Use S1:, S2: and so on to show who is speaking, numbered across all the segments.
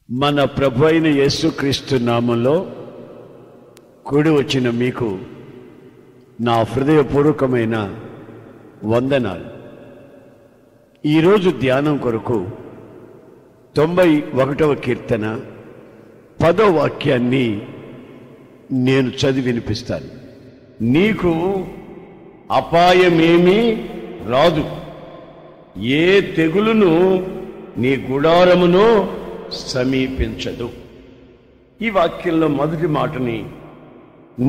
S1: మన ప్రభు అయిన యేసుక్రీస్తు నామంలో కూడి వచ్చిన మీకు నా హృదయపూర్వకమైన వందనాలు. ఈరోజు ధ్యానం కొరకు 91వ కీర్తన 10వ వాక్యాన్ని నేను చదివి వినిపిస్తాను. నీకు అపాయమేమీ రాదు, ఏ తెగులును నీ గుడారమును సమీపించదు. ఈ వాక్యంలో మొదటి మాటని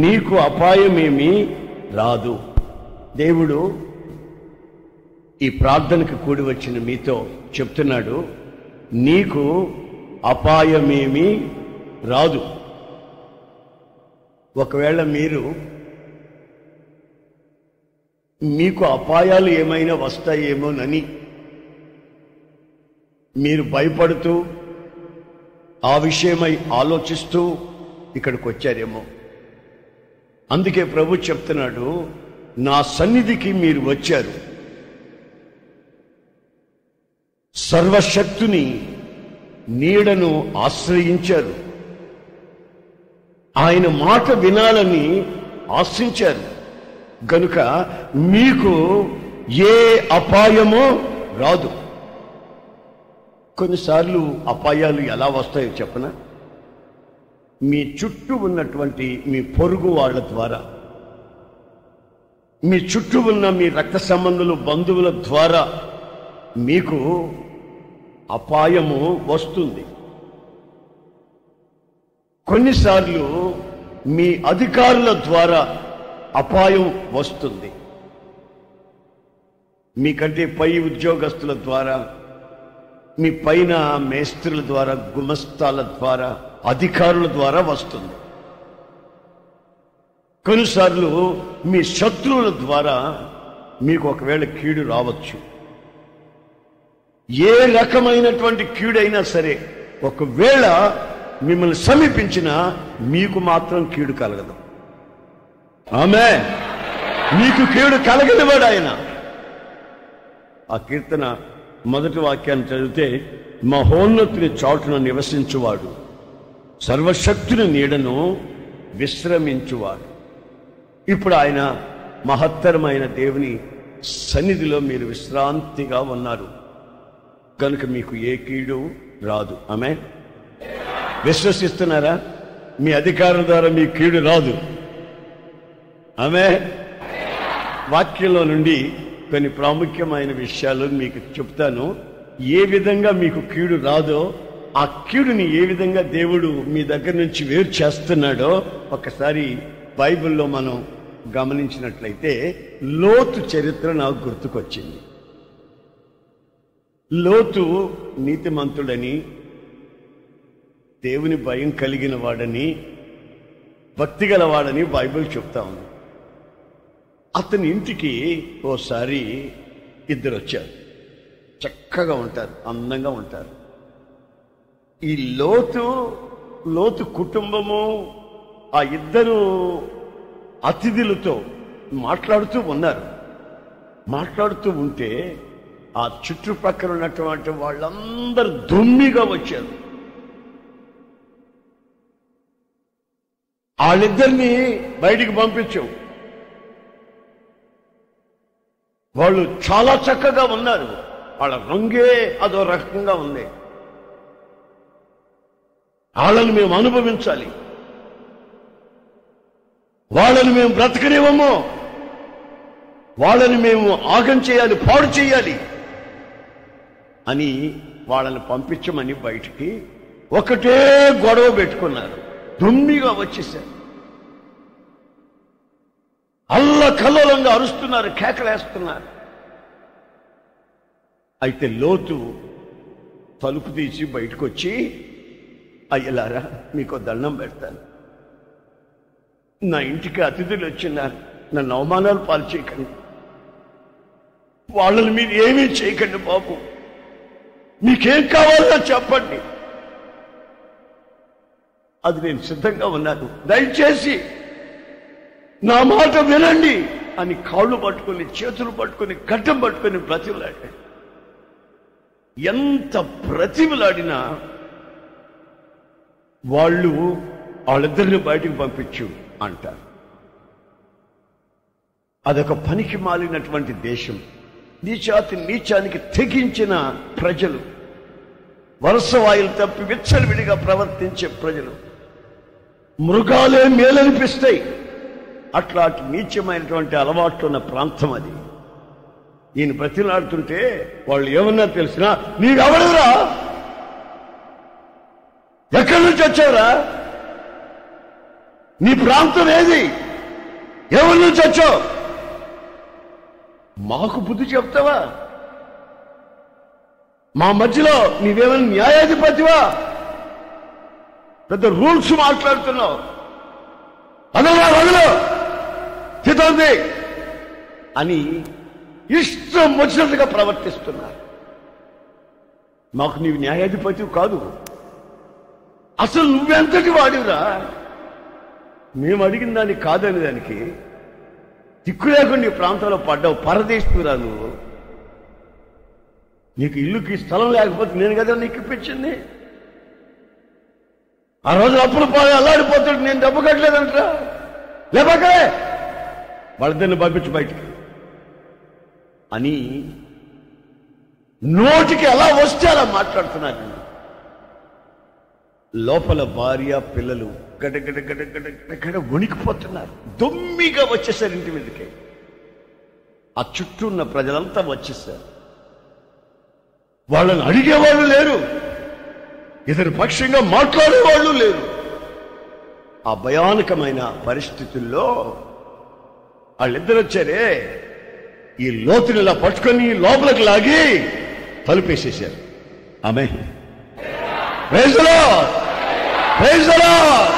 S1: నీకు అపాయమేమీ రాదు. దేవుడు ఈ ప్రార్థనకు కూడి వచ్చిన మీతో చెప్తున్నాడు, నీకు అపాయమేమీ రాదు. ఒకవేళ మీకు అపాయాలు ఏమైనా వస్తాయేమోనని మీరు భయపడుతూ ఆ విషయమై ఆలోచిస్తూ ఇక్కడికి వచ్చారేమో. అందుకే ప్రభు చెప్తున్నాడు, నా సన్నిధికి మీరు వచ్చారు, సర్వశక్తుని నీడను ఆశ్రయించారు, ఆయన మాట వినాలని ఆశించారు. గనుక మీకు ఏ అపాయమో రాదు. కొన్నిసార్లు అపాయాలు ఎలా వస్తాయో చెప్పనా? మీ చుట్టూ ఉన్నటువంటి మీ పొరుగు వాళ్ళ ద్వారా, మీ చుట్టూ ఉన్న మీ రక్త సంబంధులు బంధువుల ద్వారా మీకు అపాయము వస్తుంది. కొన్నిసార్లు మీ అధికారుల ద్వారా అపాయం వస్తుంది. మీకంటే పై ఉద్యోగస్తుల ద్వారా, మీ పైన మేస్త్రుల ద్వారా, గుమస్తాల ద్వారా, అధికారుల ద్వారా వస్తుంది. కొన్నిసార్లు మీ శత్రువుల ద్వారా మీకు ఒకవేళ కీడు రావచ్చు. ఏ రకమైనటువంటి కీడైనా సరే ఒకవేళ మిమ్మల్ని సమీపించినా మీకు మాత్రం కీడు కలగదు. ఆమేన్. మీకు కీడు కలగనివాడు ఆయన. ఆ కీర్తన మొదటి వాక్యాన్ని చదివితే, మహోన్నతుని చాటున నివసించువాడు, సర్వశక్తుని నీడను విశ్రమించువాడు. ఇప్పుడు ఆయన మహత్తరమైన దేవుని సన్నిధిలో మీరు విశ్రాంతిగా ఉన్నారు కనుక మీకు ఏ కీడు రాదు. ఆమేన్. విశ్వసిస్తున్నారా? మీ అధికారుల ద్వారా మీ కీడు రాదు. ఆమేన్. వాక్యంలో నుండి కొన్ని ప్రాముఖ్యమైన విషయాలు మీకు చెప్తాను. ఏ విధంగా మీకు కీడు రాదో, ఆ కీడుని ఏ విధంగా దేవుడు మీ దగ్గర నుంచి వేరు చేస్తున్నాడో ఒకసారి బైబిల్లో మనం గమనించినట్లయితే లోతు చరిత్ర నాకు గుర్తుకొచ్చింది. లోతు నీతిమంతుడని, దేవుని భయం కలిగిన వాడని, భక్తి గలవాడని బైబిల్ చెప్తా ఉంది. అతని ఇంటికి ఓసారి ఇద్దరు వచ్చారు. చక్కగా ఉంటారు, అందంగా ఉంటారు. ఈ లోతు కుటుంబము ఆ ఇద్దరు అతిథులతో మాట్లాడుతూ ఉన్నారు. మాట్లాడుతూ ఉంటే ఆ చుట్టుపక్కల ఉన్నటువంటి వాళ్ళందరూ దుమ్మిగా వచ్చారు. వాళ్ళిద్దరిని బయటికి పంపించాం. వాళ్ళు చాలా చక్కగా ఉన్నారు, వాళ్ళ రంగే అదో రకంగా ఉంది. వాళ్ళని మేము అనుభవించాలి, వాళ్ళని మేము బ్రతకనివ్వము, వాళ్ళని మేము ఆగం చేయాలి, పాడు చేయాలి అని వాళ్ళని పంపించమని బయటికి ఒకటే గొడవ పెట్టుకున్నారు. దుమ్మిగా వచ్చేసారు, అల్లకల్లోలంగా అరుస్తున్నారు, కేకలేస్తున్నారు. అయితే లోతు తలుపు తీసి బయటకు వచ్చి, అయ్యలారా మీకు దండం పెడతాను, నా ఇంటికి అతిథులు వచ్చినారు, నన్ను అవమానాలు పాలు చేయకండి, వాళ్ళని మీరు ఏమీ చేయకండి బాబు, మీకేం కావాలో చెప్పండి, అది నేను సిద్ధంగా ఉన్నాను, దయచేసి నా మాట వినండి అని కాళ్ళు పట్టుకొని, చేతులు పట్టుకొని, గడ్డం పట్టుకొని బ్రతిమలాడాడు. ఎంత బ్రతిమలాడినా వాళ్ళిద్దరిని బయటికి పంపించు అంటారు. అదొక పనికి మాలినటువంటి దేశం, నీచానికి తెగించిన ప్రజలు, వరుసవాయులు తప్పి విచ్చలవిడిగా ప్రవర్తించే ప్రజలు, మృగాలే మేలనిపిస్తాయి. అట్లాంటి నీచమైనటువంటి అలవాట్లు ఉన్న ప్రాంతం అది. ఈయన బ్రతిలాడుతుంటే వాళ్ళు ఏమన్నా తెలిసినా, నీవెవరురా, ఎక్కడి నుంచి వచ్చావురా, నీ ప్రాంతం ఏది, ఎవరి నుంచి వచ్చావు, మాకు బుద్ధి చెప్తావా, మా మధ్యలో నీవేమైనా న్యాయాధిపతివా, పెద్ద రూల్స్ మాట్లాడుతున్నావు, వదలు చితంది అని ఇష్టం వచ్చినట్టుగా ప్రవర్తిస్తున్నారు. మాకు నీవు న్యాయాధిపతి కాదు, అసలు నువ్వెంతటి వాడివిరా, మేము అడిగిన దానికి కాదని దానికి దిక్కు లేకుండా ఈ ప్రాంతంలో పడ్డావు, పరదేశురా నువ్వు, నీకు ఇల్లుకి స్థలం లేకపోతే నేను కదా నీకు ఇప్పించింది, ఆ రోజు అప్పులు పాలు అల్లాడిపోతాడు, నేను డబ్బు కట్టలేదంటరా, లేపాకే వాళ్ళిద్దరిని పంపించి బయటికి అని నోటికి ఎలా వస్తే అలా మాట్లాడుతున్నారు. లోపల భార్య పిల్లలు గడగడ గడగడ గడగడ వణికిపోతున్నారు. దొమ్మిగా వచ్చేసారు ఇంటి మీదకి. ఆ చుట్టూ ఉన్న ప్రజలంతా వచ్చేసారు. వాళ్ళని అడిగేవాళ్ళు లేరు, ఇతని పక్షంగా మాట్లాడేవాళ్ళు లేరు. ఆ భయానకమైన పరిస్థితుల్లో వాళ్ళిద్దరు వచ్చారే, ఈ లోతుని ఇలా పట్టుకొని లోపలికి లాగి తలుపేసేశారు. Amen. Praise the Lord, praise the Lord.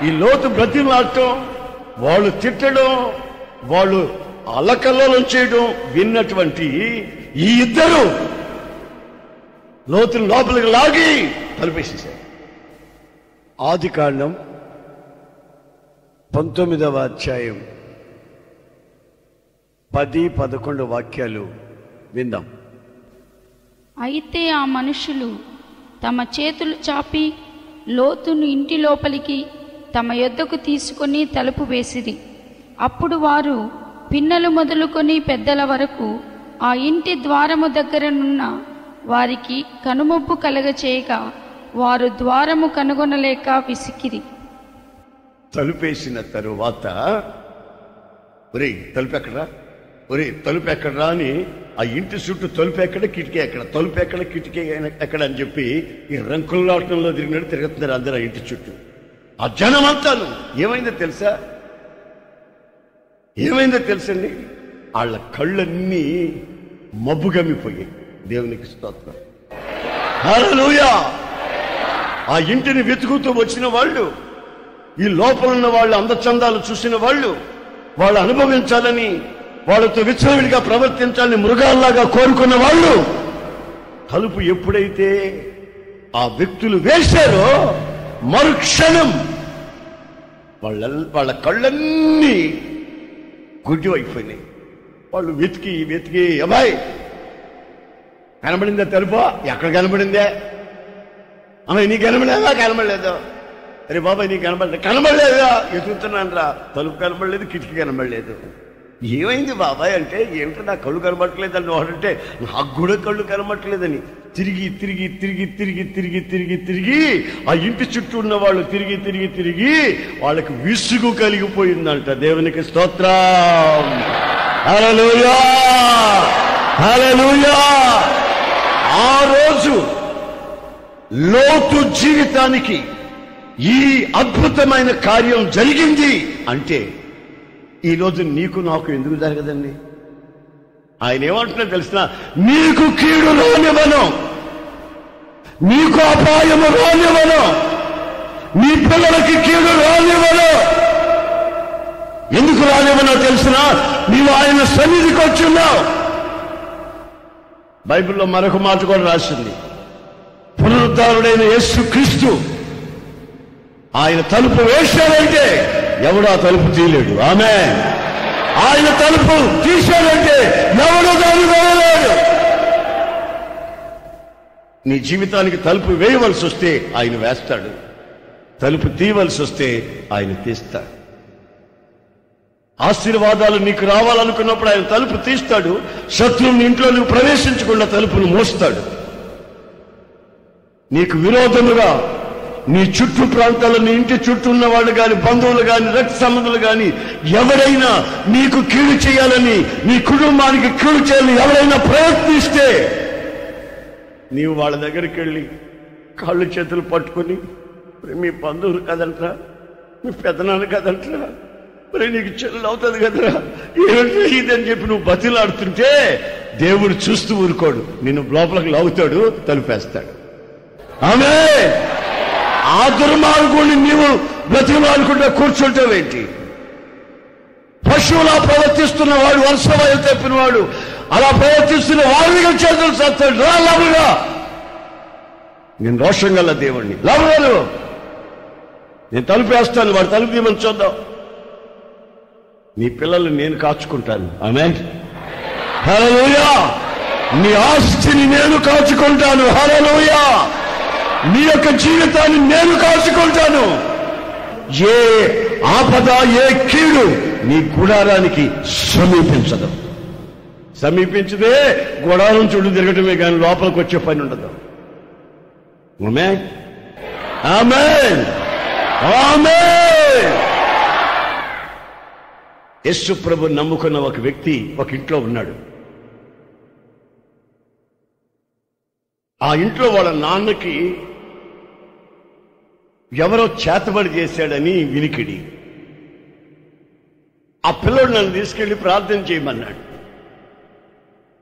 S1: ఈ లోతు బ్రతిమలాడటం, వాళ్ళు తిట్టడం, వాళ్ళు అల్లకల్లోలం చేయడం విన్నటువంటి ఈ ఇద్దరు లోతుని లోపలికి లాగి తలుపేసేశారు. ఆదికాండం 19వ అధ్యాయం 10-11 వాక్యాలు విందాం.
S2: అయితే ఆ మనుషులు తమ చేతులు చాపి లోతును ఇంటి లోపలికి తమ యొద్దకు తీసుకొని తలుపు వేసిరి. అప్పుడు వారు పిన్నలు మొదలుకొని పెద్దల వరకు ఆ ఇంటి ద్వారము దగ్గరనున్న వారికి కనుమొప్పు కలగచేయగా వారు ద్వారము కనుగొనలేక విసికిరి.
S1: తలుపేసిన తరువాత ఒరే తలుపు ఎక్కడరా, ఒరే తలుపు ఎక్కడరా అని ఆ ఇంటి చుట్టూ తలుపు ఎక్కడ కిటికీ ఎక్కడ, తలుపు ఎక్కడ కిటికీ ఎక్కడ అని చెప్పి ఈ రంకులాటంలో తిరిగినట్టు తిరుగుతున్నారు అందరూ ఆ ఇంటి చుట్టూ. ఆ జనం అంతాను ఏమైందో తెలుసా, ఏమైందో తెలుసండి, వాళ్ళ కళ్ళన్నీ మబ్బుగమ్మిపోయాయి. దేవునికి స్తోత్రం, హల్లెలూయా. ఆ ఇంటిని వెతుకుతూ వచ్చిన వాళ్ళు, ఈ లోపల ఉన్న వాళ్ళు అందచందాలు చూసిన వాళ్ళు, వాళ్ళు అనుభవించాలని, వాళ్ళతో విచ్చలవిడిగా ప్రవర్తించాలని మృగాల్లాగా కోరుకున్న వాళ్ళు, తలుపు ఎప్పుడైతే ఆ వ్యక్తులు వేశారో మరుక్షణం వాళ్ళ కళ్ళన్నీ గుడ్డి అయిపోయినాయి. వాళ్ళు వెతికి వెతికి, అబ్బాయి కనబడిందా తలుపు, ఎక్కడ కనబడిందే, అమ్మాయి నీకు కనబడలేదా, కనబడలేదు, అరే బాబాయ్ నీకు కనబడలేదా, ఎదుగుతున్నాను రా, తలుపు కనబడలేదు, కిటికీ కనబడలేదు. ఏమైంది బాబాయ్ అంటే, ఏమిటో నా కళ్ళు కనబడట్లేదని వాడంటే, నాకు కూడా కళ్ళు కనబడట్లేదని తిరిగి తిరిగి తిరిగి తిరిగి తిరిగి తిరిగి తిరిగి ఆ ఇంటి చుట్టూ ఉన్న వాళ్ళు తిరిగి తిరిగి తిరిగి వాళ్ళకి విసుగు కలిగిపోయిందంట. దేవునికి స్తోత్రం, హల్లెలూయా, హల్లెలూయా. ఆ రోజు లోతు జీవితానికి ఈ అద్భుతమైన కార్యం జరిగింది అంటే ఈరోజు నీకు నాకు ఎందుకు జరగదండి? ఆయన ఏమంటున్నా తెలిసిన, నీకు కీడు రానివ్వను, నీకు అపాయము రానివ్వను, నీ పిల్లలకి కీడు రానివ్వను. ఎందుకు రానివ్వనో తెలిసిన, నీవు ఆయన సన్నిధికి వచ్చున్నావు. బైబిల్లో మరొక మాట కూడా రాసింది, పునరుద్ధారుడైన యేసుక్రీస్తు ఆయన తలుపు వేశాడంటే ఎవడు ఆ తలుపు తీయలేడు. ఆమేన్. ఆయన తలుపు తీశాడంటే ఎవడు దాన్ని వెళ్ళలేడు. నీ జీవితానికి తలుపు వేయవలసి వస్తే ఆయన వేస్తాడు, తలుపు తీయవలసి వస్తే ఆయన తీస్తాడు. ఆశీర్వాదాలు నీకు రావాలనుకున్నప్పుడు ఆయన తలుపు తీస్తాడు. శత్రువుని ఇంట్లో నువ్వు ప్రవేశించకుండా తలుపును మోస్తాడు. నీకు విరోధముగా నీ చుట్టూ ప్రాంతాల్లో నీ ఇంటి చుట్టూ ఉన్న వాళ్ళు కానీ, బంధువులు కానీ, రక్త సంబంధులు కానీ ఎవరైనా నీకు కీడు చేయాలని, నీ కుటుంబానికి కీడు చేయాలని ఎవరైనా ప్రయత్నిస్తే నీవు వాళ్ళ దగ్గరికి వెళ్ళి కాళ్ళు చేతులు పట్టుకొని, మీ బంధువులు కదంటరా, మీ పెద్దనాన్న కదంటరా, మరి నీకు చెల్లు అవుతుంది కదరా, ఏమిటి ఇదని చెప్పి నువ్వు బతిలాడుతుంటే దేవుడు చూస్తూ ఊరుకోడు, నిన్ను లోపలికి లాగుతాడు, తలుపేస్తాడు. ఆమె ఆ దుర్మార్గుడిని నీవు బ్రతిమాలుకుంటే కూర్చుంటావేంటి? పశువులా ప్రవర్తిస్తున్న వాడు, వర్షవాయు తప్పిన వాడు, అలా ప్రవర్తిస్తున్న వాడిగా చేతులు చేస్తాడు. రా లాభుగా, నేను రోషం గల దేవుణ్ణి, లాభాలు నేను తలుపేస్తాను, వాడు తలుపు తీయమని చూద్దాం. నీ పిల్లలు నేను కాచుకుంటాను. ఆమేన్. హల్లెలూయా. నీ ఆస్తిని నేను కాచుకుంటాను. హల్లెలూయా. నీ యొక్క జీవితాన్ని నేను కాచుకుంటాను. ఏ ఆపద, ఏ కీడు నీ గుడారానికి సమీపించదు. సమీపించదే గుడారం చుట్టూ తిరగటమే కానీ లోపలికి వచ్చే పని ఉండదు. ఆమేన్. ఆమేన్. ఆమేన్. యేసు ప్రభు నమ్ముకున్న ఒక వ్యక్తి ఒక ఇంట్లో ఉన్నాడు. ఆ ఇంట్లో వాళ్ళ నాన్నకి ఎవరో చేతబడి చేశాడని వినికిడి. ఆ పిల్లోడు నన్ను తీసుకెళ్లి ప్రార్థన చేయమన్నాడు.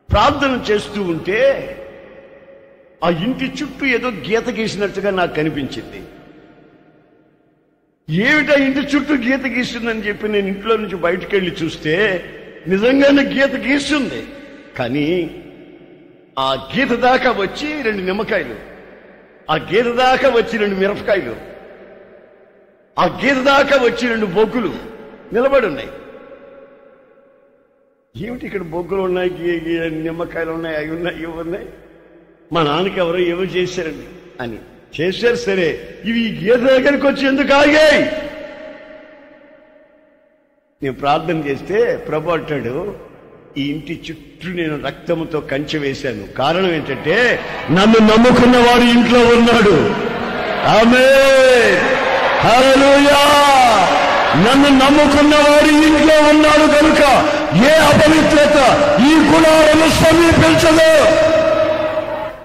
S1: ప్రార్థన చేస్తూ ఉంటే ఆ ఇంటి చుట్టూ ఏదో గీత గీసినట్టుగా నాకు కనిపించింది. ఏమిటా ఇంటి చుట్టూ గీత గీస్తుందని చెప్పి నేను ఇంట్లో నుంచి బయటకు వెళ్ళి చూస్తే నిజంగానే గీత గీస్తుంది. కానీ ఆ గీత దాకా వచ్చి 2 నిమ్మకాయలు, ఆ గీత దాకా వచ్చి 2 మిరపకాయలు, ఆ గీత దాకా వచ్చి 2 బొగ్గులు నిలబడి ఉన్నాయి. ఏమిటి ఇక్కడ బొగ్గులు ఉన్నాయి, నిమ్మకాయలు ఉన్నాయి, అవి ఉన్నాయి, ఇవి ఉన్నాయి, మా నాన్నకి ఎవరో ఏమో చేశారండి అని చేశారు. సరే, ఇవి ఈ గీత దగ్గరికి వచ్చి ఎందుకు ఆగాయి? నేను ప్రార్థన చేస్తే ప్రభు అంటాడు, ఈ ఇంటి చుట్టూ నేను రక్తముతో కంచె వేశాను. కారణం ఏంటంటే నన్ను నమ్ముకున్న వాడు ఇంట్లో ఉన్నాడు. ఆమేన్. హల్లెలూయా. నన్ను నమ్ముకున్న వాడు ఇంట్లో ఉన్నాడు కనుక ఏ అపవిత్రత ఈ గుణాలను సమీపించదు.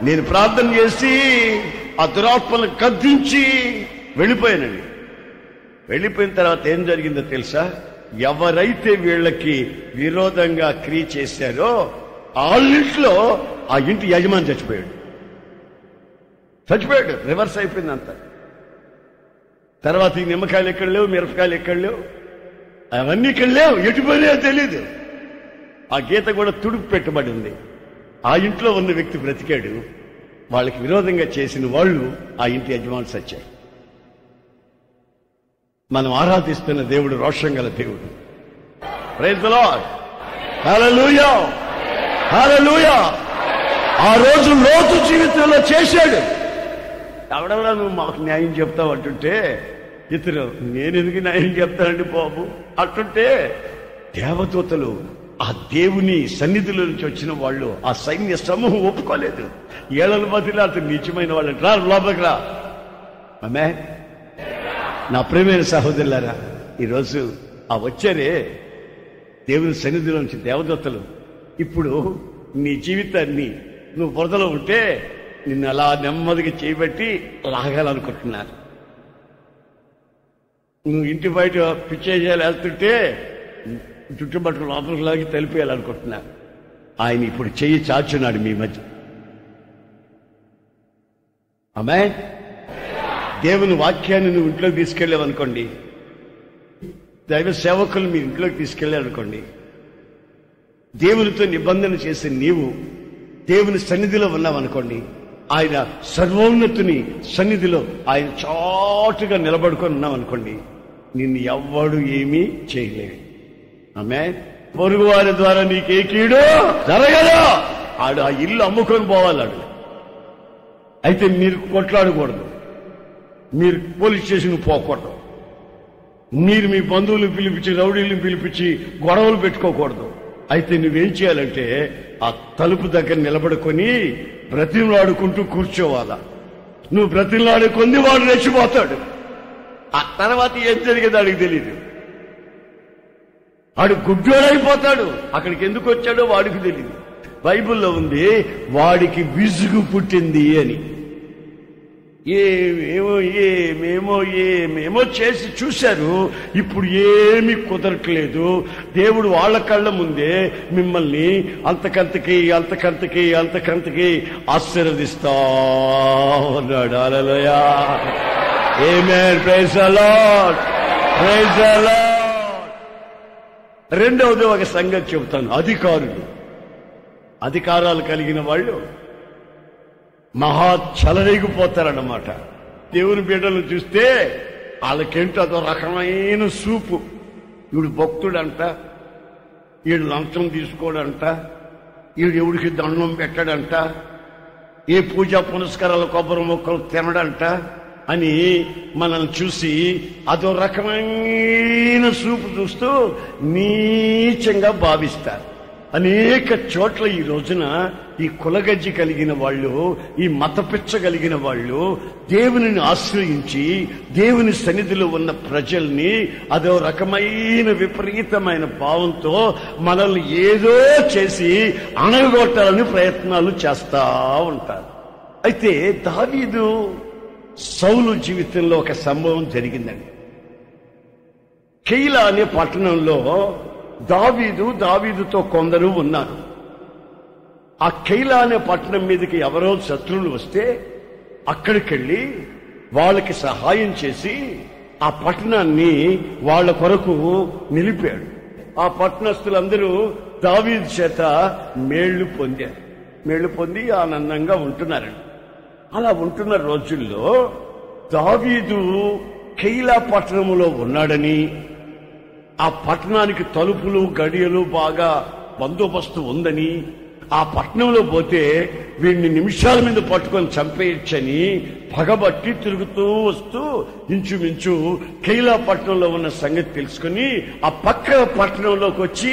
S1: నేను ప్రార్థన చేసి ఆ దురాత్మను గద్దించి వెళ్ళిపోయానండి. వెళ్ళిపోయిన తర్వాత ఏం జరిగిందో తెలుసా? ఎవరైతే వీళ్ళకి విరోధంగా క్రియ చేశారో వాళ్ళింట్లో ఆ ఇంటి యజమాని చచ్చిపోయాడు. రివర్స్ అయిపోయింది అంత. తర్వాత ఈ నిమ్మకాయలు ఎక్కడ లేవు, మిరపకాయలు ఎక్కడ లేవు, అవన్నీ ఇక్కడ లేవు, ఎటుపోయినాయో తెలీదు. ఆ గీత కూడా తుడుపు పెట్టబడి ఉంది. ఆ ఇంట్లో ఉన్న వ్యక్తి బ్రతికాడు. వాళ్ళకి విరోధంగా చేసిన వాళ్ళు ఆ ఇంటి యజమాని సచ్చారు. మనం ఆరాధిస్తున్న దేవుడు రోషం గల దేవుడు. Praise the Lord. Hallelujah. Hallelujah. ఆ రోజు లోతు జీవితంలో చేశాడు. ఎవడెవడా నువ్వు మాకు న్యాయం చెప్తావు అంటుంటే ఇతరు, నేను ఎందుకు న్యాయం చెప్తానండి బాబు అంటుంటే, దేవదూతలు ఆ దేవుని సన్నిధిలో నుంచి వచ్చిన వాళ్ళు, ఆ సైన్య సమూహం ఒప్పుకోలేదు. ఏళ్ళ మధ్యలో అతను నీచమైన వాళ్ళు రా లోపలికి రా. ఆమె నా ప్రియమైన సహోదరులారా, ఈరోజు ఆ వచ్చారే దేవుని సన్నిధిలో నుంచి దేవదూతలు, ఇప్పుడు నీ జీవితాన్ని నువ్వు బురదలో ఉంటే నిన్ను అలా నెమ్మదిగా చేయబట్టి లాగాలనుకుంటున్నారు. నువ్వు ఇంటి బయట పిచ్చేయాలి వెళ్తుంటే చుట్టుపక్కల లోపలికి లాగి తెలిపేయాలనుకుంటున్నారు. ఆయన ఇప్పుడు చెయ్యి చాచున్నాడు మీ మధ్య. ఆమేన్. దేవుని వాక్యాన్ని నువ్వు ఇంట్లోకి తీసుకెళ్ళావనుకోండి, దైవ సేవకులు మీ ఇంట్లోకి తీసుకెళ్ళారనుకోండి, దేవునితో నిబంధన చేసి నీవు దేవుని సన్నిధిలో ఉన్నావనుకోండి, ఆయన సర్వోన్నతుని సన్నిధిలో ఆయన చాటుగా నిలబడుకొని ఉన్నావనుకోండి, నిన్ను ఎవ్వడు ఏమీ చేయలేడు. ఆమేన్. పొరుగు వారి ద్వారా నీకే కీడు జరగదు. ఆడు ఆ ఇల్లు అమ్ముకొని పోవాలాడు. అయితే మీరు కొట్లాడకూడదు, మీరు పోలీస్ స్టేషన్ పోకూడదు, మీరు మీ బంధువులు పిలిపించి రౌడీలను పిలిపించి గొడవలు పెట్టుకోకూడదు. అయితే నువ్వేం చేయాలంటే ఆ తలుపు దగ్గర నిలబడుకొని బ్రతిమలాడుకుంటూ కూర్చోవాలా. నువ్వు బ్రతిమలాడే కొన్ని వాడు రెచ్చిపోతాడు. ఆ తర్వాత ఏం జరిగేది వాడికి తెలియదు. వాడు గుడ్డోడైపోతాడు. అక్కడికి ఎందుకు వచ్చాడో వాడికి తెలియదు. బైబిల్లో ఉంది, వాడికి విసుగు పుట్టింది అని. ఏమేమో చేసి చూశారు. ఇప్పుడు ఏమీ కుదరట్లేదు. దేవుడు వాళ్ళ కళ్ళ ముందే మిమ్మల్ని అంతకంతకి ఆశీర్వదిస్తా ఉన్నాడు. Hallelujah, amen, praise the Lord, praise the Lord. రెండవది ఒక సంగతి చెబుతాను. అధికారాలు కలిగిన వాళ్ళు మహా చెలరేగిపోతారన్నమాట. దేవుని బిడ్డలను చూస్తే వాళ్ళకేంటో అదో రకమైన సూపు. వీడు భక్తుడంట, వీడు లంచం తీసుకోడంట, వీడు ఎవడికి దండం పెట్టడంట, ఏ పూజా పునస్కారాల కొబ్బరి మొక్కలు తినడంట అని మనల్ని చూసి అదో రకమైన సూపు చూస్తూ నీచంగా భావిస్తారు. అనేక చోట్ల ఈ రోజున ఈ కులగజ్జి కలిగిన వాళ్ళు, ఈ మతపిచ్చ కలిగిన వాళ్ళు దేవునిని ఆశ్రయించి దేవుని సన్నిధిలో ఉన్న ప్రజల్ని అదో రకమైన విపరీతమైన భావంతో మనల్ని ఏదో చేసి అణగొట్టాలని ప్రయత్నాలు చేస్తా ఉంటారు. అయితే దావీదు సౌలు జీవితంలో ఒక సంభవం జరిగిందండి. కెయిలా అనే పట్టణంలో దావీదుతో కొందరు ఉన్నారు. ఆ కెయిలా అనే పట్టణం మీదకి ఎవరో శత్రువులు వస్తే అక్కడికి వెళ్ళి వాళ్ళకి సహాయం చేసి ఆ పట్టణాన్ని వాళ్ళ కొరకు నిలిపాడు. ఆ పట్టణస్తులందరూ దావీదు చేత మేళ్లు పొంది ఆనందంగా ఉంటున్నారండి. అలా ఉంటున్న రోజుల్లో దావీదు కెయిలా పట్టణంలో ఉన్నాడని, ఆ పట్టణానికి తలుపులు గడియలు బాగా బందోబస్తు ఉందని, ఆ పట్టణంలో పోతే వీడిని నిమిషాల మీద పట్టుకొని చంపేయచ్చని పగబట్టి తిరుగుతూ వస్తూ ఇంచుమించు కెయిలా పట్టణంలో ఉన్న సంగతి తెలుసుకుని ఆ పక్క పట్టణంలోకి వచ్చి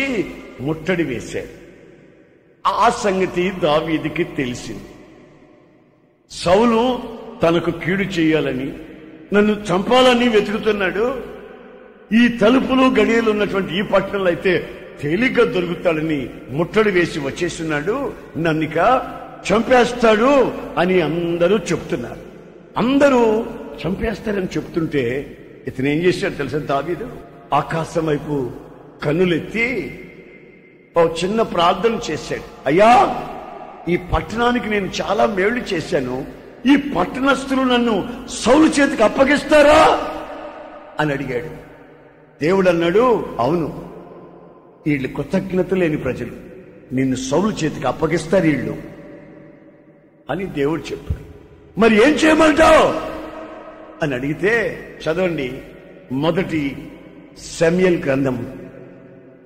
S1: ముట్టడి వేశాడు. ఆ సంగతి దావీదుకి తెలిసింది. సౌలు తనకు కీడు చేయాలని, నన్ను చంపాలని వెతుకుతున్నాడు. ఈ తలుపులు గడియలు ఉన్నటువంటి ఈ పట్టణంలో అయితే తేలిగ్గా దొరుకుతాడని ముట్టడి వేసి వచ్చేస్తున్నాడు, నన్నిక చంపేస్తాడు అని అందరూ చెప్తున్నారు. అందరూ చంపేస్తారని చెప్తుంటే ఇతను ఏం చేశాడు తెలుసా? దావీదు ఆకాశం వైపు కన్నులెత్తి ఓ చిన్న ప్రార్థన చేశాడు. అయ్యా, ఈ పట్టణానికి నేను చాలా మేళ్లు చేశాను, ఈ పట్టణస్థులు నన్ను సౌలు చేతికి అప్పగిస్తారా అని అడిగాడు. దేవుడు అన్నాడు, అవును, వీళ్ళు కృతజ్ఞత లేని ప్రజలు, నిన్ను సౌలు చేతికి అప్పగిస్తారు వీళ్ళు అని దేవుడు చెప్పాడు. మరి ఏం చేయమంటావు అని అడిగితే, చదవండి, 1 సమూయేలు గ్రంథం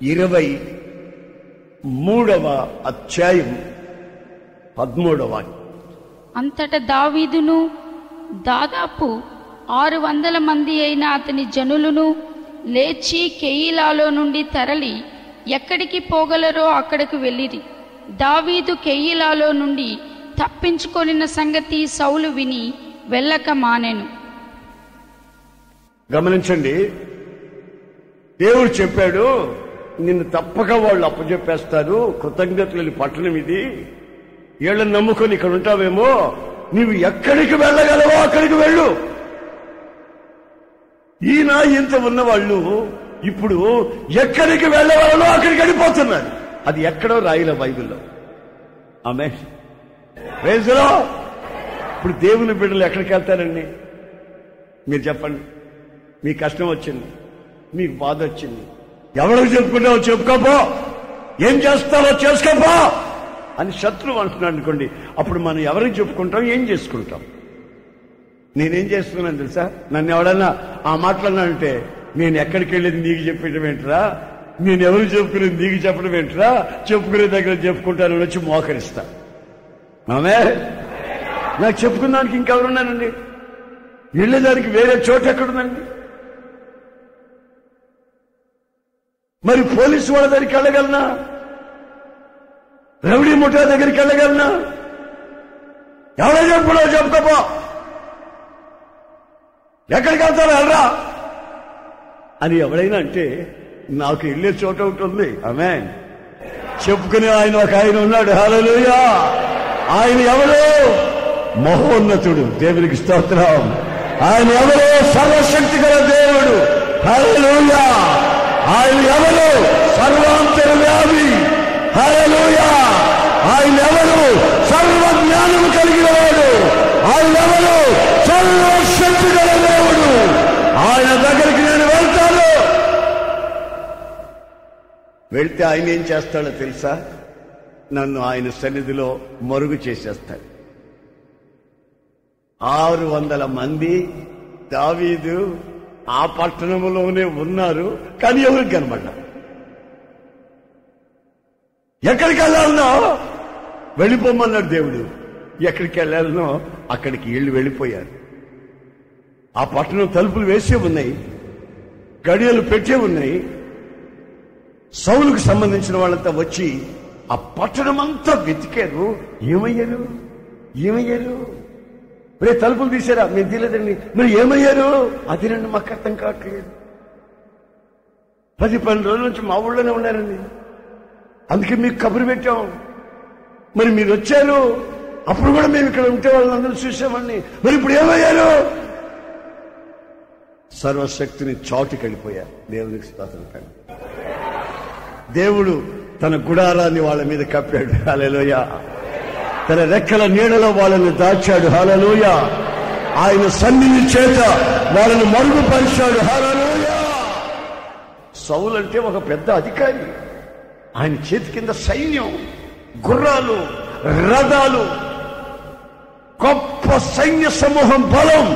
S1: 23వ అధ్యాయం 13వ.
S2: అంతట దావీదును దాదాపు 600 మంది అయిన అతని జనులను లేచి కెయీలాలో నుండి తరలి ఎక్కడికి పోగలరో అక్కడికి వెళ్ళిరి. దావీదు కెయీలాలో నుండి తప్పించుకొనిన సంగతి సౌలు విని వెళ్ళక మానెను.
S1: గమనించండి, దేవుడు చెప్పాడు, నిన్ను తప్పక వాళ్ళు అప్పచెప్పేస్తారు, కృతజ్ఞతలు పట్టణం ఇది, వీళ్ళని నమ్ముకొని ఇక్కడ ఉంటావేమో, నీవు ఎక్కడికి వెళ్ళగలవో అక్కడికి వెళ్ళు. ఈయన ఇంత ఉన్నవాళ్ళు ఇప్పుడు ఎక్కడికి వెళ్ళవాలో అక్కడికి వెళ్ళిపోతున్నారు. అది ఎక్కడో రాయలే బైబిల్లో. ఆమేన్, ప్రైజ్ ది లార్డ్. ఇప్పుడు దేవుని బిడ్డలు ఎక్కడికి వెళ్తారండి? మీరు చెప్పండి. మీ కష్టం వచ్చింది, మీకు బాధ వచ్చింది, ఎవరికి చెప్పుకుంటావో చెప్పుకోపో, ఏం చేస్తావో చేసుకోపో అని శత్రువు అంటున్నాడు అనుకోండి. అప్పుడు మనం ఎవరికి చెప్పుకుంటాం, ఏం చేసుకుంటాం? నేనేం చేస్తున్నాను తెలుసా? నన్ను ఎవడన్నా ఆ మాట్లాడినానంటే, నేను ఎక్కడికి వెళ్ళేది నీకు చెప్పడం ఏంట్రా, నేను ఎవరికి చెప్పుకునేది నీకు చెప్పడం ఏంట్రా, చెప్పుకునే దగ్గర చెప్పుకుంటానని వచ్చి మోకరిస్తా. ఆమె నాకు చెప్పుకున్నానికి ఇంకెవరున్నానండి? వెళ్ళేదానికి వేరే చోటు ఎక్కడుందండి? మరి పోలీసు వాళ్ళ దగ్గరికి వెళ్ళగలనా? రౌడీ ముఠా దగ్గరికి వెళ్ళగలనా? ఎవరో చెప్పుడో చెప్పుకోపో, ఎక్కడికి వెళ్తారో వెళ్ళరా అని ఎవరైనా అంటే నాకు వెళ్ళే చోట ఒకటి ఉంది. ఆమేన్. చెప్పుకునే ఆయన ఒక ఆయన ఉన్నాడు. హల్లెలూయా. ఆయన ఎవరు? మహోన్నతుడు. దేవునికి స్తోత్రం. ఆయన ఎవరు? సర్వశక్తి గల దేవుడు. హల్లెలూయా. ఆయన ఎవరు? సర్వాంతర్యామి. హల్లెలూయా. ఆయన ఎవరు? సర్వ జ్ఞానం కలిగిన వాడు. ఆయన ఎవరు? సర్వశక్తి గల దేవుడు. ఆయన దగ్గరికి నేను వెళ్తాను. వెళ్తే ఆయన ఏం చేస్తాడో తెలుసా? నన్ను ఆయన సన్నిధిలో మరుగు చేసేస్తాడు. 600 మంది దావీదు ఆ పట్టణంలోనే ఉన్నారు, కానీ ఎవరికి కనబడ్డారు? ఎక్కడికి వెళ్ళాలనో వెళ్ళిపోమన్నాడు దేవుడు. ఎక్కడికి వెళ్ళాలనో అక్కడికి వీళ్ళు వెళ్ళిపోయారు. ఆ పట్టణం తలుపులు వేసే ఉన్నాయి, గడియలు పెట్టే ఉన్నాయి. సౌలుకు సంబంధించిన వాళ్ళంతా వచ్చి ఆ పట్టణం అంతా వెతికారు. ఏమయ్యారు? మరి తలుపులు తీసారా? మేము తీయలేదండి. మరి ఏమయ్యారు? అది రండి, మాకు అర్థం కావట్లేదు. 10-12 రోజుల నుంచి మా ఊళ్ళోనే ఉన్నారండి, అందుకే మీకు కబురు పెట్టాం. మరి మీరు వచ్చారు, అప్పుడు కూడా మేము ఇక్కడ ఉంటే వాళ్ళందరూ చూసామండి. మరి ఇప్పుడు ఏమయ్యారు? సర్వశక్తిని చాటుకి వెళ్ళిపోయారు. దేవునికి స్తోత్రం. దేవుడు తన గుడారాన్ని వాళ్ళ మీద కప్పాడు. హల్లెలూయా. తన రెక్కల నీడలో వాళ్ళని దాచాడు. హల్లెలూయా. ఆయన సన్నిధి చేత వాళ్ళని మరుగుపరిచాడు. హల్లెలూయా. సౌలు అంటే ఒక పెద్ద అధికారి. ఆయన చేతి కింద సైన్యం, గుర్రాలు, రథాలు, గొప్ప సైన్య సమూహం, బలం.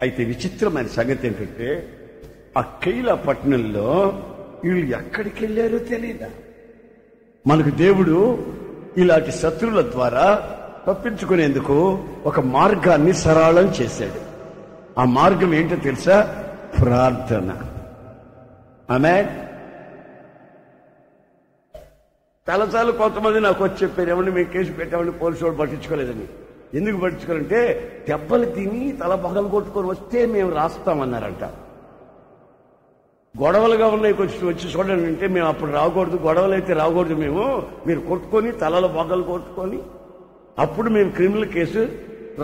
S1: అయితే విచిత్రమైన సంగతి ఏంటంటే ఆ కెయిలా పట్టణంలో వీళ్ళు ఎక్కడికి వెళ్ళారో తెలియదా? మనకు దేవుడు ఇలాంటి శత్రువుల ద్వారా తప్పించుకునేందుకు ఒక మార్గాన్ని సరళం చేశాడు. ఆ మార్గం ఏంటో తెలుసా? ప్రార్థన. ఆమేన్. చాలాసార్లు కొంతమంది నాకు వచ్చి చెప్పారు, ఏమన్నా మేము కేసు పెట్టామని పోలీసు వాళ్ళు పట్టించుకోలేదని. ఎందుకు పట్టించుకోవాలంటే దెబ్బలు తిని తల పగలు కొట్టుకొని వస్తే మేము రాస్తామన్నారంట. గొడవలుగా ఉన్నాయి వచ్చి చూడండి అంటే మేము అప్పుడు రాకూడదు, గొడవలు అయితే రాకూడదు, మీరు కొట్టుకొని తలల పగలు కొట్టుకొని అప్పుడు మేము క్రిమినల్ కేసు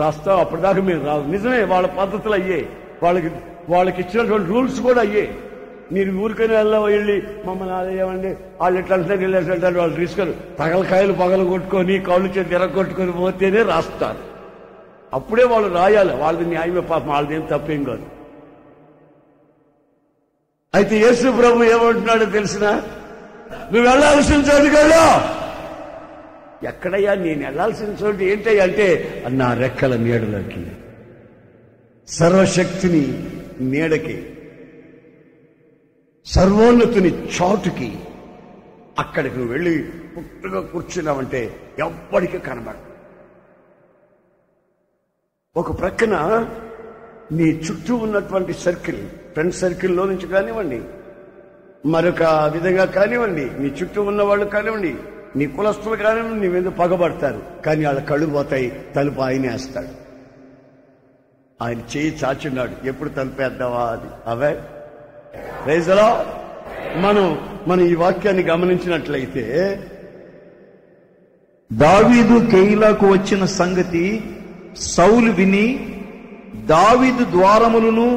S1: రాస్తాం, అప్పటిదాకా మేము రావు. నిజమే, వాళ్ళ పద్ధతులు అయ్యే, వాళ్ళకి ఇచ్చినటువంటి రూల్స్ కూడా అయ్యే. మీరు ఊరికైనా వెళ్ళి మమ్మల్ని అదేమండి వాళ్ళు ఎట్లా అంటారు వీళ్ళు ఎట్లా అంటారు, వాళ్ళు తీసుకొని తగలకాయలు పగలు కొట్టుకొని కాళ్ళు చేతి ఎరగొట్టుకొని పోతేనే రాస్తారు. అప్పుడే వాళ్ళు రాయాలి. వాళ్ళది న్యాయమే, పాపం వాళ్ళదేం తప్పేం కాదు. అయితే యేసు ప్రభు ఏమంటున్నాడో తెలిసినా, నువ్వు వెళ్లాల్సిన చోటు కదా. ఎక్కడయ్యా నేను వెళ్లాల్సిన చోటు ఏంటయ్యా అంటే నా రెక్కల నీడలోకి, సర్వశక్తిని నీడకి, సర్వోన్నతుని చాటుకి. అక్కడికి నువ్వు వెళ్ళి పుట్టుగా కూర్చున్నావంటే ఎవ్వడికి కనబడ. ఒక ప్రక్కన నీ చుట్టూ ఉన్నటువంటి సర్కిల్, ఫ్రెండ్ సర్కిల్లో నుంచి కానివ్వండి, మరొక విధంగా కానివ్వండి, నీ చుట్టూ ఉన్న వాళ్ళు కానివ్వండి, నీ కులస్తులు కానివ్వండి, నీ మీద పగబడతారు. కానీ వాళ్ళ కళ్ళు పోతాయి, తలుపు ఆయనే వేస్తాడు. ఆయన చేయి చాచున్నాడు, ఎప్పుడు తలుపేద్దావా అది. అవే ప్రైజ్ ది లార్డ్. మనం ఈ వాక్యాన్ని గమనించినట్లయితే,
S3: దావీదు కెయీలాకు వచ్చిన సంగతి సౌలు విని దావీదు ద్వారములను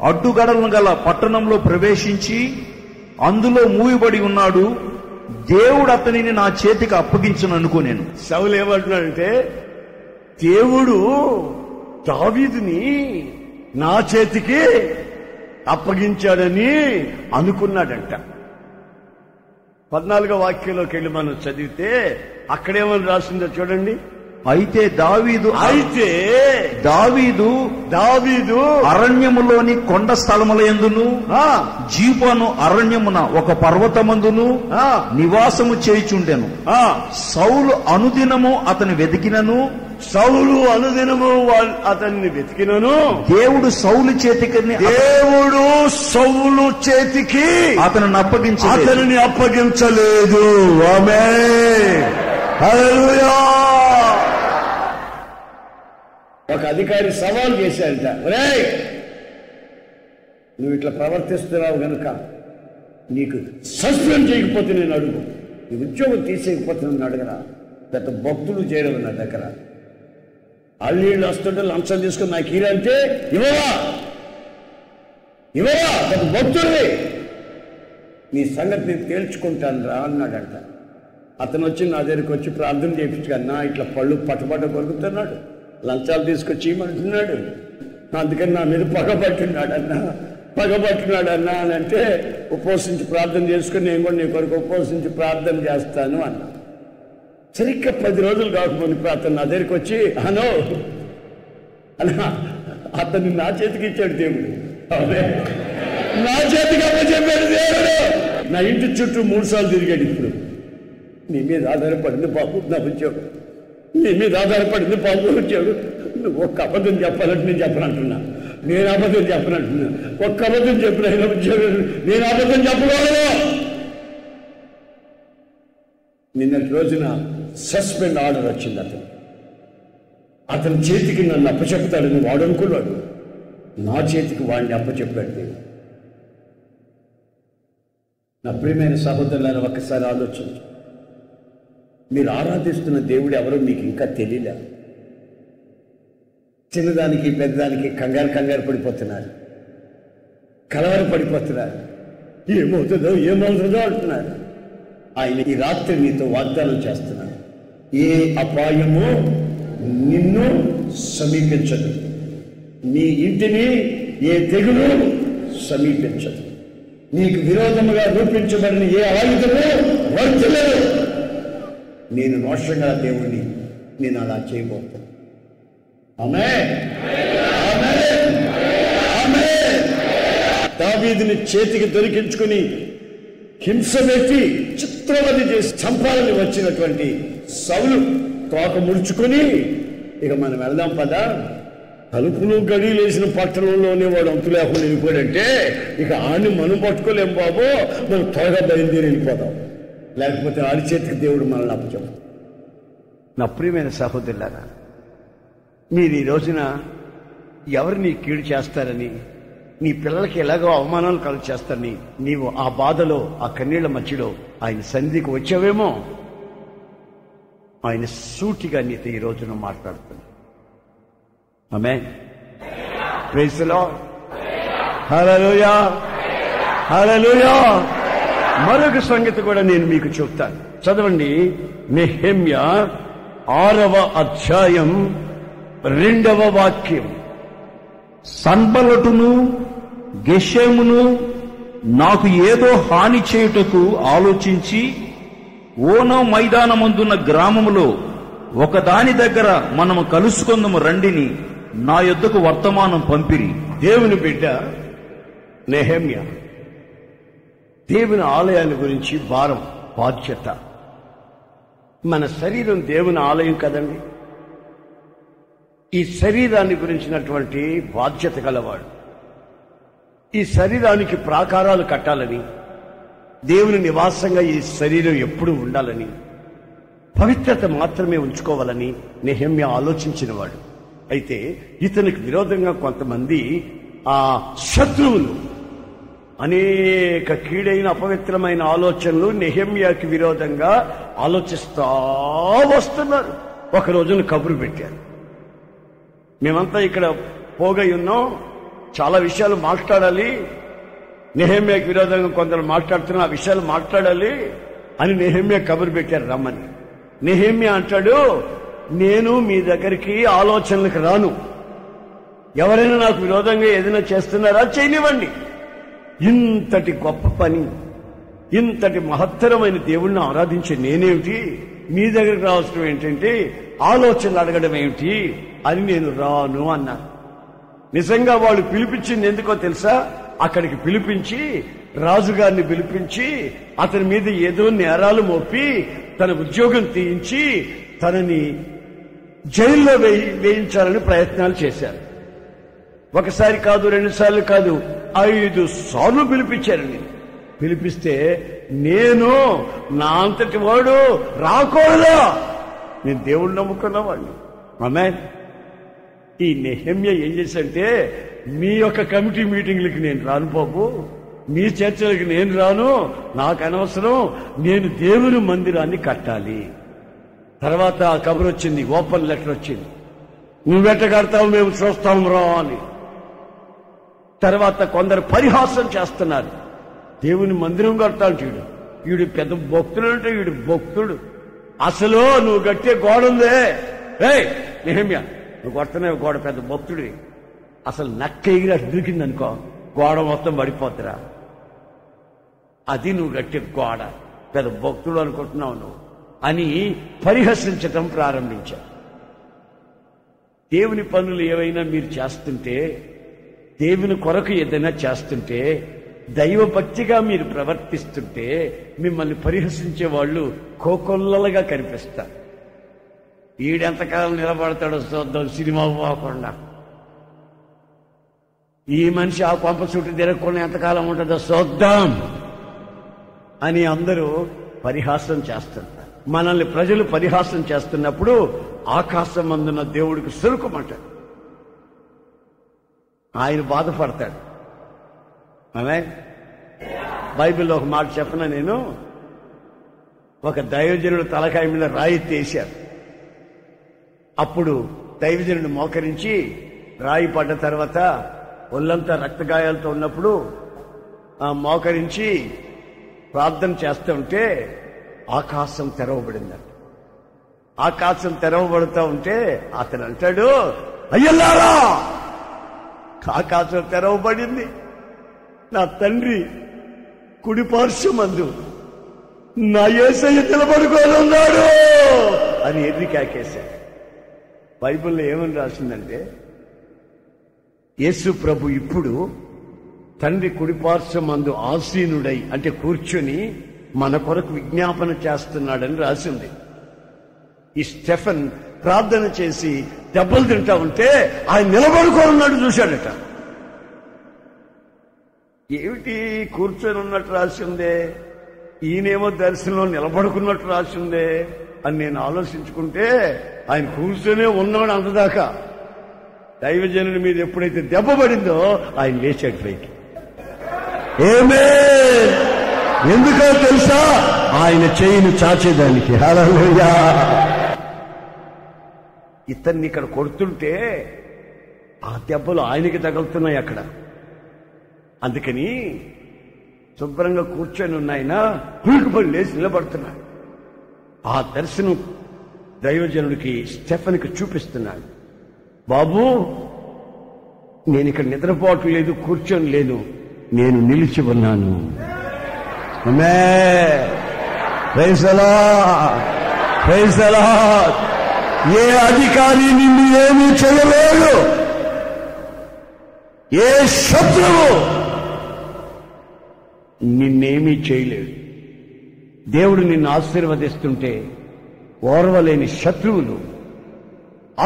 S3: అడ్డుగడలను గల పట్టణంలో ప్రవేశించి అందులో మూయబడి ఉన్నాడు. దేవుడు అతనిని నా చేతికి అప్పగించను అనుకోనేను.
S1: సౌలు ఏమంటున్నాడంటే, దేవుడు దావీదుని నా చేతికి అప్పగించాడని అనుకున్నాడంట. 14వ వాక్యంలోకి వెళ్ళి మనం చదివితే అక్కడేమని రాసిందో చూడండి.
S3: అయితే దావీదు అరణ్యములోని కొండ స్థలములందును జీవను అరణ్యమున ఒక పర్వతమందును నివాసము చేయుచుండెను. సౌలు అనుదినము అతని వెతికినను
S1: సౌలు అనుదినము అతన్ని వెతికినను
S3: దేవుడు సౌలు చేతికి
S1: దేవుడు సౌలు చేతికి
S3: అతనిని
S1: అప్పగించలేదు. ఆమేన్. హల్లెలూయా. ఒక అధికారి సవాల్ చేశాడంట, ఒరేయ్ నువ్వు ఇట్లా ప్రవర్తిస్తున్నావు గనుక నీకు సస్పెండ్ చేయకపోతే నేను అడుగు, నీ ఉద్యోగం తీసేయకపోతే నన్ను అడగరా. గత భక్తులు చేయడం నా దగ్గర అల్లీళ్ళు వస్తుంటే లంచం తీసుకుని నాకు అంటే ఇవ్వరా గత భక్తుడివి, నీ సంగతి నేను తేల్చుకుంటాను రా అన్నాడంట. అతను వచ్చి నా దగ్గరికి వచ్చి ప్రార్థన చేయించుకన్నా ఇట్లా పళ్ళు పట్టుబట్ట కొరుకుతున్నాడు, లంచాలు తీసుకొచ్చి ఇవ్వమంటున్నాడు, అందుకని నా మీద పగబట్టున్నాడన్నా అని అంటే ఉపవసించి ప్రార్థన చేసుకుని నేను కూడా నీ కొరకు ఉపవసించి ప్రార్థన చేస్తాను అన్నా. సరిగ్గా 10 రోజులు కాకపోతే అతను నా దగ్గరికి వచ్చి అనో అన్నా అతన్ని నా చేతికి ఇచ్చాడు దేవుడు. నా చేతికి చెప్పాడు దేవుడు. నా ఇంటి చుట్టూ 3 సార్లు తిరిగాడు. ఇప్పుడు నీ మీద ఆధారపడింది బాబు నా ఉద్యోగం, నీ మీద ఆధారపడింది బాబు వచ్చాడు. నువ్వు ఒక్క అబద్ధం చెప్పాలంటే నేను చెప్పనంటున్నా, నేను అబద్ధం చెప్పనంటున్నా. ఒక్క అబద్ధం చెప్పిన ఉద్యోగం నేను అబద్ధం చెప్పగలను. నిన్నటి రోజున సస్పెండ్ ఆర్డర్ వచ్చింది. అతని చేతికి నన్ను అప్పచెప్తాడని వాడు అనుకున్నాడు, నా చేతికి వాడిని అప్పచెప్పాడు దేవుడు. నా ప్రియమైన సహోదరులారా, ఒక్కసారి ఆలోచించు. మీరు ఆరాధిస్తున్న దేవుడు ఎవరో మీకు ఇంకా తెలియలే. చిన్నదానికి పెద్దదానికి కంగారు పడిపోతున్నారు, కలవర పడిపోతున్నారు, ఏమవుతుందో అంటున్నారు. ఆయన ఈ రాత్రి నీతో వాగ్దానం చేస్తున్నాడు, ఏ అపాయము నిన్ను సమీపించదు, నీ ఇంటిని ఏ తెగులు సమీపించదు, నీకు విరోధముగా రూపించబడిన ఏ ఆయుధము వర్తిల్లదు. నేను నోషంగా దేవుణ్ణి నేను అలా చేయబోతాను. ఆమేన్. దావీదుని చేతికి దొరికించుకుని హింస పెట్టి చిత్రవధి చేసి చంపాలని వచ్చినటువంటి సౌలు తోక ముడుచుకొని ఇక మనం వెళ్దాం పదా, తలుపులు గడిలేసిన పట్టణంలోనే వాడు అంతు లేకుండా వెళ్ళిపోయాడంటే ఇక ఆడిని మనం పట్టుకోలేం బాబు, మనం త్వరగా బయలుదేరి వెళ్ళిపోదాం, లేకపోతే ఆడి చేతికి దేవుడు మనల్ని అప్పచెప్పాడు. నా ప్రియమైన సహోదరులారా, మీరు ఈ రోజున ఎవరిని కీడు చేస్తారని, నీ పిల్లలకి ఎలాగో అవమానాలు కలుగు చేస్తారని నీవు ఆ బాధలో ఆ కన్నీళ్ల మధ్యలో ఆయన సన్నిధికి వచ్చావేమో. ఆయన సూటిగా నీతో ఈ రోజున మాట్లాడుతున్నాడు. Amen. Praise the Lord. Hallelujah, hallelujah. మరొక సంగతి కూడా నేను మీకు చెప్తాను, చదవండి. నెహెమ్యా 6వ అధ్యాయం 2వ వాక్యం.
S3: సన్బల్లటును గెషెమును నాకు ఏదో హాని చేయుటకు ఆలోచించి ఓనో మైదానమందున్న గ్రామములో ఒకదాని దగ్గర మనము కలుసుకుందాము రండిని నా యొద్దకు వర్తమానం పంపిరి.
S1: దేవుని బిడ్డ నెహెమ్యా దేవుని ఆలయాల గురించి భారం, బాధ్యత. మన శరీరం దేవుని ఆలయం కదండి. ఈ శరీరాన్ని గురించినటువంటి బాధ్యత గలవాడు. ఈ శరీరానికి ప్రాకారాలు కట్టాలని, దేవుని నివాసంగా ఈ శరీరం ఎప్పుడూ ఉండాలని, పవిత్రత మాత్రమే ఉంచుకోవాలని నెహెమ్యా ఆలోచించినవాడు. అయితే ఇతనికి విరోధంగా కొంతమంది ఆ శత్రువులు అనేక కీడైన అపవిత్రమైన ఆలోచనలు నెహెమ్యాకి విరోధంగా ఆలోచిస్తా వస్తున్నారు. ఒక రోజున కబురు పెట్టారు, మేమంతా ఇక్కడ పోగై ఉన్నాం, చాలా విషయాలు మాట్లాడాలి, నెహెమ్యాకి విరోధంగా కొందరు మాట్లాడుతున్నా ఆ విషయాలు మాట్లాడాలి అని నెహెమ్యా కబురు పెట్టారు రమ్మని. నెహెమ్యా అంటాడు, నేను మీ దగ్గరికి ఆలోచనలకు రాను, ఎవరైనా నాకు విరోధంగా ఏదైనా చేస్తున్నారా చేయనివ్వండి. ఇంతటి గొప్ప పని, ఇంతటి మహత్తరమైన దేవుణ్ణి ఆరాధించే నేనేమిటి, మీ దగ్గరికి రావాల్సిన ఏంటంటే ఆలోచనలు అడగడం ఏమిటి అని నేను రాను అన్నాను. నిజంగా వాళ్ళు పిలిపించింది ఎందుకో తెలుసా? అక్కడికి పిలిపించి రాజుగారిని పిలిపించి అతని మీద ఏదో నేరాలు మోపి తన ఉద్యోగం తీయించి తనని జైల్లో వేయించాలని ప్రయత్నాలు చేశారు. ఒకసారి కాదు, 2 సార్లు కాదు, 5 సార్లు పిలిపించారండి. పిలిపిస్తే నేను నా అంతటి వాడు రాకూడదు, నేను దేవుడు నమ్ముకున్నవాడిని. ఆమేన్. ఈ నెహెమ్యా ఏం చేశాడంటే, మీ యొక్క కమిటీ మీటింగ్లకి నేను రాను బాబు, మీ చర్చలకి నేను రాను, నాకు అనవసరం, నేను దేవుని మందిరాన్ని కట్టాలి. తర్వాత ఆ కబురు వచ్చింది, ఓపెన్ లెటర్ వచ్చింది, నువ్వెట్ట కడతావు మేము చూస్తాం రా అని. తర్వాత కొందరు పరిహాసం చేస్తున్నారు, దేవుని మందిరం కడతాడు వీడు, వీడు పెద్ద భక్తుడు అంటే వీడు భక్తుడు, అసలు నువ్వు కట్టే గోడ ఉందే, నెహెమ్యా నువ్వు కొడుతున్నావు గోడ, పెద్ద భక్తుడి, అసలు నక్క ఎగిరి అటు దూకింది అనుకో గోడ మొత్తం పడిపోతురా, అది నువ్వు కట్టే గోడ, పెద్ద భక్తుడు అనుకుంటున్నావు నువ్వు అని పరిహసించటం ప్రారంభించారు. దేవుని పనులు ఏవైనా మీరు చేస్తుంటే, దేవుని కొరకు ఏదైనా చేస్తుంటే, దైవభక్తిగా మీరు ప్రవర్తిస్తుంటే మిమ్మల్ని పరిహసించే వాళ్ళు కోకొల్లలుగా కనిపిస్తారు. ఈడెంతకాలం నిలబడతాడో చూద్దాం, సినిమా పోకుండా, ఈ మనిషి ఆ కొంప చుట్టూ తిరగకుండా ఎంతకాలం ఉంటుందో చూద్దాం అని అందరూ పరిహాసం చేస్తుంటారు. మనల్ని ప్రజలు పరిహాసం చేస్తున్నప్పుడు ఆకాశం అందున్న దేవుడికి సురుకుమంటాడు, ఆయన బాధపడతాడు. ఆమె బైబిల్లో ఒక మాట చెప్పనా నేను, ఒక దైవజనుడు తలకాయ మీద రాయి తీశారు. అప్పుడు దైవజనుడు మోకరించి రాయి పడ్డ తర్వాత ఒళ్ళంతా రక్తగాయాలతో ఉన్నప్పుడు ఆ మోకరించి ప్రార్థన చేస్తూ ఉంటే ఆకాశం తెరవబడిందంట. ఆకాశం తెరవబడుతూ ఉంటే అతను అంటాడు, అయ్యల్లారా ఆకాశం తెరవబడింది, నా తండ్రి కుడిపార్శ్వమందు నా యేసయ్య నిలబడుకొని ఉన్నాడు అని ఎర్రి కాకేశాడు. బైబిల్లో ఏమని రాసిందంటే, యేసు ప్రభు ఇప్పుడు తండ్రి కుడిపార్శ్వమందు ఆసీనుడై అంటే కూర్చొని మన కొరకు విజ్ఞాపన చేస్తున్నాడని రాసింది. ఈ స్టెఫెన్ ప్రార్థన చేసి దెబ్బలు తింటా ఉంటే ఆయన నిలబడుకొని ఉన్నాడు చూశాడట. ఏమిటి కూర్చొని ఉన్నట్టు రాసిందే, ఈయనేమో దర్శనంలో నిలబడుకున్నట్టు రాసిందే అని నేను ఆలోచించుకుంటే ఆయన కూర్చొనే ఉన్నాడు అంతదాకా. దైవజనుడి మీద ఎప్పుడైతే దెబ్బ పడిందో ఆయన లేచాడు పైకి. ఏమే ఎందుకో తెలుసా, ఆయన చేయిని చాచేదానికి. హల్లెలూయా. ఇతన్ని ఇక్కడ కొడుతుంటే ఆ దెబ్బలు ఆయనకి తగులుతున్నాయి అక్కడ. అందుకని శుభ్రంగా కూర్చొని ఉన్నాయన పులుకుపడి లేచి నిలబడుతున్నాడు. ఆ దర్శనం దైవజనుడికి స్టెఫెన్కి చూపిస్తున్నాడు. బాబు, నేను ఇక్కడ నిద్రపోవటం లేదు, కూర్చొని లేను, నేను నిలిచి ఉన్నాను. Praise the Lord, praise the Lord. ఏ అధికారి నిన్ను ఏమీ చేయలేడు, ఏ శత్రువు నిన్నేమీ చేయలేడు. దేవుడు నిన్ను ఆశీర్వదిస్తుంటే ఓర్వలేని శత్రువులు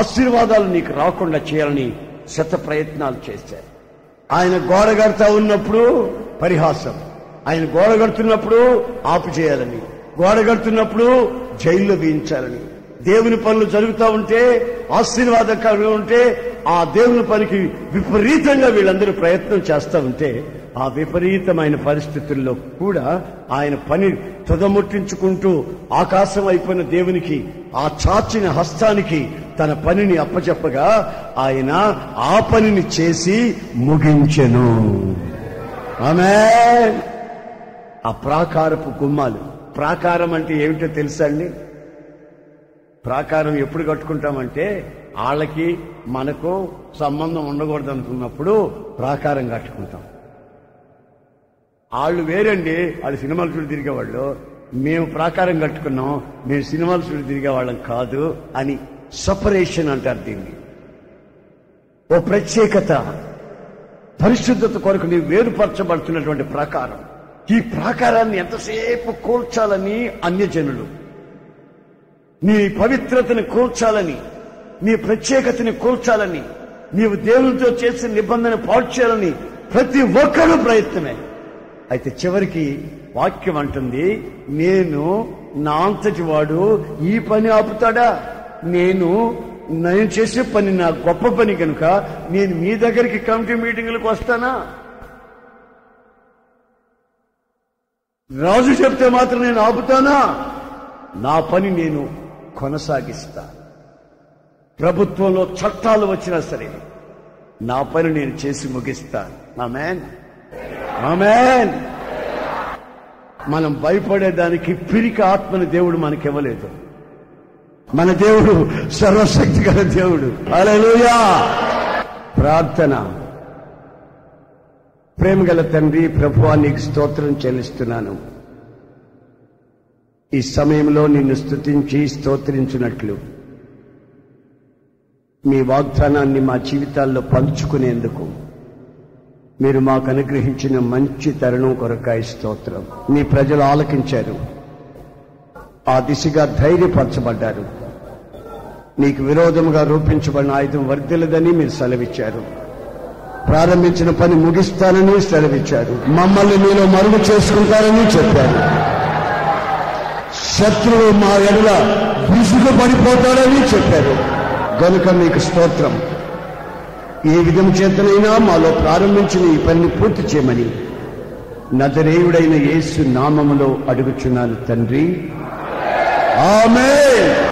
S1: ఆశీర్వాదాలు నీకు రాకుండా చేయాలని శత ప్రయత్నాలు చేశారు. ఆయన గోడ కడతా ఉన్నప్పుడు పరిహాసం, ఆయన గోడ కడుతున్నప్పుడు ఆపు చేయాలని, గోడ కడుతున్నప్పుడు జైల్లో వేయించాలని, దేవుని పనులు జరుగుతూ ఉంటే ఆశీర్వాదకరంగా ఉంటే ఆ దేవుని పనికి విపరీతంగా వీళ్ళందరూ ప్రయత్నం చేస్తూ ఉంటే ఆ విపరీతమైన పరిస్థితుల్లో కూడా ఆయన పని తుదముట్టించుకుంటూ ఆకాశం అయిపోయిన దేవునికి ఆ చాచిన హస్తానికి తన పనిని అప్పచెప్పగా ఆయన ఆ పనిని చేసి ముగించెను. ఆమేన్. ఆ ప్రాకారపు గుమ్మాలు, ప్రాకారం అంటే ఏమిటో తెలుసా అండి? ప్రాకారం ఎప్పుడు కట్టుకుంటామంటే వాళ్ళకి మనకు సంబంధం ఉండకూడదు అనుకున్నప్పుడు ప్రాకారం కట్టుకుంటాం. వాళ్ళు వేరండి, వాళ్ళు సినిమాలు చూడి తిరిగేవాళ్ళు, మేము ప్రాకారం కట్టుకున్నాం, మేము సినిమాలు చూడి తిరిగేవాళ్ళం కాదు అని సపరేషన్ అంటారు దీన్ని. ఓ ప్రత్యేకత, పరిశుద్ధత కొరకు నీవు వేరుపరచబడుతున్నటువంటి ప్రాకారం. ఈ ప్రాకారాన్ని ఎంతసేపు కూల్చాలని అన్యజనులు, నీ పవిత్రతను కూల్చాలని నీ ప్రత్యేకతని కూల్చాలని, నీవు దేవునితో చేసిన నిబంధన పాడు చేయాలని ప్రతి ఒక్కరూ ప్రయత్నమే. అయితే చివరికి వాక్యం అంటుంది, నేను నా అంతటి వాడు ఈ పని ఆపుతాడా? నేను చేసే పని నా గొప్ప పని కనుక నేను మీ దగ్గరికి కమిటీ మీటింగులకు వస్తానా? రాజు చెప్తే మాత్రం నేను ఆపుతానా? నా పని నేను కొనసాగిస్తా. ప్రభుత్వంలో చట్టాలు వచ్చినా సరే నా పని నేను చేసి ముగిస్తాను. ఆమేన్, ఆమేన్. మనం భయపడేదానికి పిరికి ఆత్మని దేవుడు మనకివ్వలేదు. మన దేవుడు సర్వశక్తి గల దేవుడు. హల్లెలూయా. ప్రార్థన. ప్రేమగల తండ్రి, ప్రభువా నీకు స్తోత్రం చెల్లిస్తున్నాను. ఈ సమయంలో నిన్ను స్తుతించి స్తోత్రించినట్లు మీ వాగ్దానాన్ని మా జీవితాల్లో పంచుకునేందుకు మీరు మాకు అనుగ్రహించిన మంచి తరుణం కొరకాయ స్తోత్రం. నీ ప్రజలు ఆలకించారు, ఆ దిశగా ధైర్యపరచబడ్డారు. నీకు విరోధముగా రూపించబడిన ఆయుధం వర్ధిల్లదని మీరు సెలవిచ్చారు. ప్రారంభించిన పని ముగిస్తానని సెలవిచ్చారు. మమ్మల్ని మీలో మరుగు చేసుకుంటారని చెప్పారు. శత్రువు మా ఎడల విసుగు పడిపోతాడని చెప్పారు. గనుక మీకు స్తోత్రం. ఏ విధం చేతనైనా మాలో ప్రారంభించిన ఈ పనిని పూర్తి చేయమని నజరేయుడైన యేసు నామములో అడుగుచున్నాను తండ్రి. ఆమేన్.